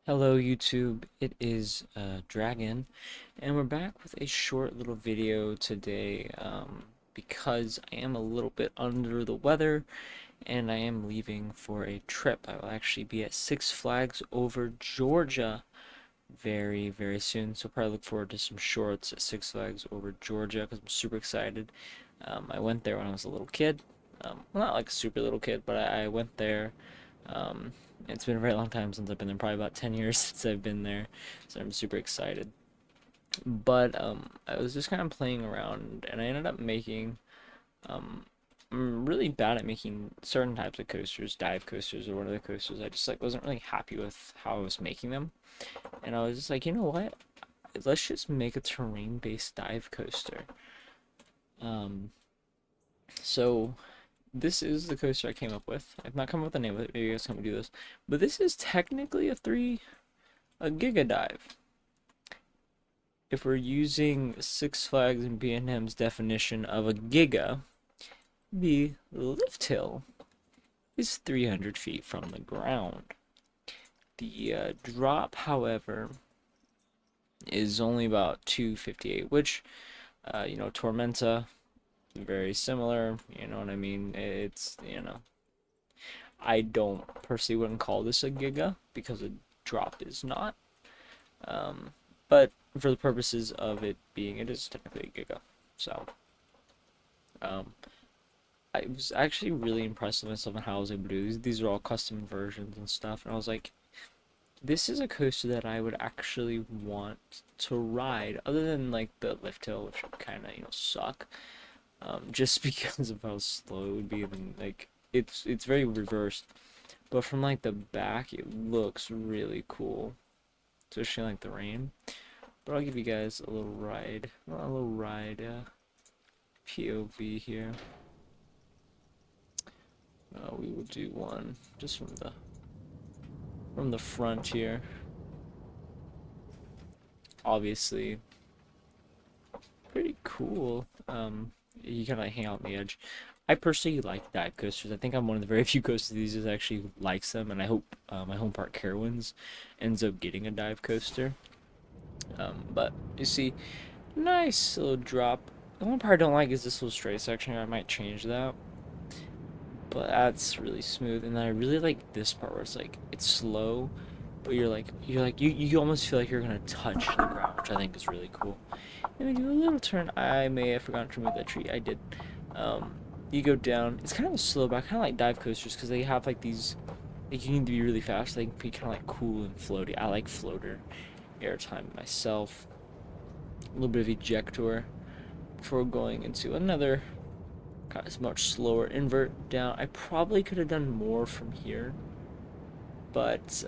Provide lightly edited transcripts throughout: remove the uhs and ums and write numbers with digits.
Hello YouTube, it is Dragon, and we're back with a short little video today because I am a little bit under the weather and I am leaving for a trip. I will actually be at Six Flags over Georgia very soon, so probably look forward to some shorts at Six Flags over Georgia because I'm super excited. I went there when I was a little kid, well, not like a super little kid, but I went there. um, it's been a very long time since I've been there, probably about 10 years since I've been there, so I'm super excited. But I was just kind of playing around, and I ended up making. Um, I'm really bad at making certain types of coasters, dive coasters, or one of the coasters. I just like wasn't really happy with how I was making them, and I was just like, you know what? Let's just make a terrain-based dive coaster. Um, so this is the coaster I came up with. I've not come up with a name of it. Maybe you guys can do this, but this is technically a Giga dive. If we're using Six Flags and B&M's definition of a Giga, the lift hill is 300 feet from the ground. The drop, however, is only about 258, which, Tormenta, very similar, you know what I mean? I don't personally wouldn't call this a Giga because a drop is not. Um, but for the purposes of it is technically a Giga. So, um, I was actually really impressed with myself and how I was able to do these. These are all custom versions and stuff, and I was like, this is a coaster that I would actually want to ride, other than like the lift hill, which would kind of suck, just because of how slow it would be. And like it's very reversed, but from like the back, it looks really cool, especially like the rain. But I'll give you guys a little ride, POV here. We will do one just from the front here. Obviously, pretty cool. You kind of like hang out on the edge. I personally like dive coasters. I think I'm one of the very few coasters these days actually likes them, and I hope my home park Carowinds ends up getting a dive coaster. But you see, nice little drop. The one part I don't like is this little straight section. I might change that, but that's really smooth. And then I really like this part where it's slow, but you almost feel like you're gonna touch the ground, which I think is really cool. And we do a little turn. I may have forgotten to remove that tree. I did. Um, you go down. It's kind of a slow, but I kind of like dive coasters because they have like these. Like you need to be really fast. They can be kind of like cool and floaty. I like floater airtime myself. A little bit of ejector before going into another kind of much slower invert down. I probably could have done more from here, but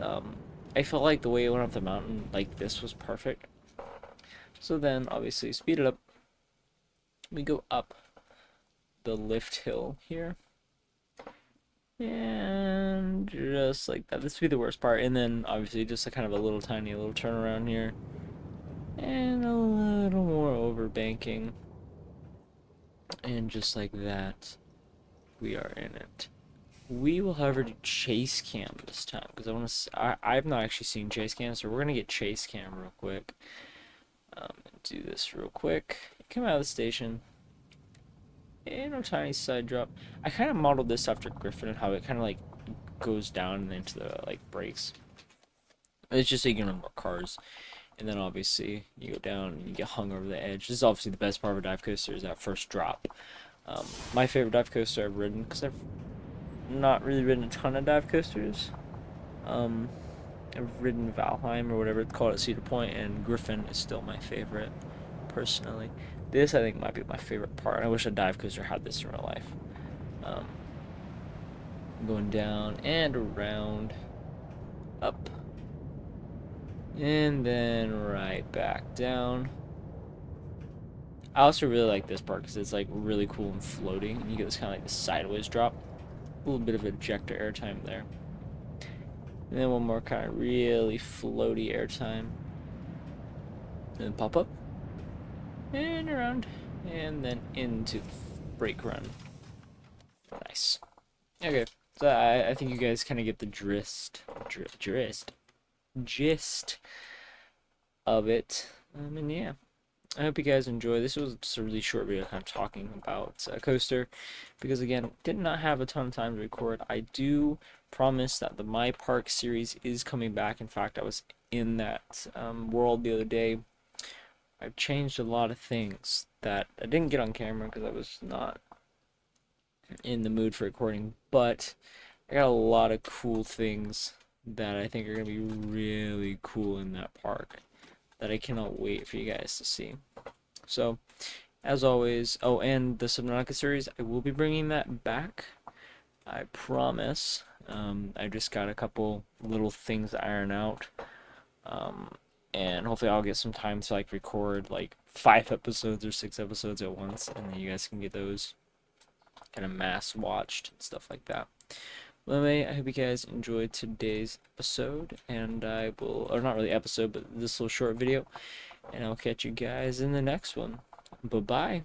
I felt like the way it went up the mountain like this was perfect. So then, obviously, speed it up. We go up the lift hill here. And just like that. This would be the worst part. And then, obviously, just a kind of a little tiny little turnaround here. And a little more overbanking. And just like that, we are in it. We will, however, do chase cam this time. Because I've not actually seen chase cam. So we're going to get chase cam real quick. Do this real quick. Come out of the station. And a tiny side drop. I kind of modeled this after Griffin and how it kind of like goes down into the like brakes. It's just so you can run more cars. And then obviously you go down and you get hung over the edge. This is obviously the best part of a dive coaster is that first drop. My favorite dive coaster I've ridden, because I've not really ridden a ton of dive coasters. Um, I've ridden Valheim or whatever it's called at Cedar Point, and Griffin is still my favorite, personally. This I think might be my favorite part. I wish a dive coaster had this in real life. Um, Going down and around, up, and then right back down. I also really like this part because it's like really cool and floating, and you get this kind of like this sideways drop. A little bit of ejector airtime there. And then one more kind of really floaty airtime. And then pop up. And around. And then into brake run. Nice. Okay. So I think you guys kind of get the drist. Drist. gist of it. And yeah, I hope you guys enjoy. This was just a really short video kind of talking about Coaster because, again, did not have a ton of time to record. I do promise that the My Park series is coming back. In fact, I was in that world the other day. I've changed a lot of things that I didn't get on camera because I was not in the mood for recording, but I got a lot of cool things that I think are going to be really cool in that park that I cannot wait for you guys to see. So, as always, oh, and the Subnautica series, I will be bringing that back. I promise. I just got a couple little things to iron out. Um, and hopefully I'll get some time to like record like 5 episodes or 6 episodes at once, and then you guys can get those kind of mass watched and stuff like that. Well, anyway, I hope you guys enjoyed today's episode, and I will, or not really episode, but this little short video, and I'll catch you guys in the next one. Bye-bye.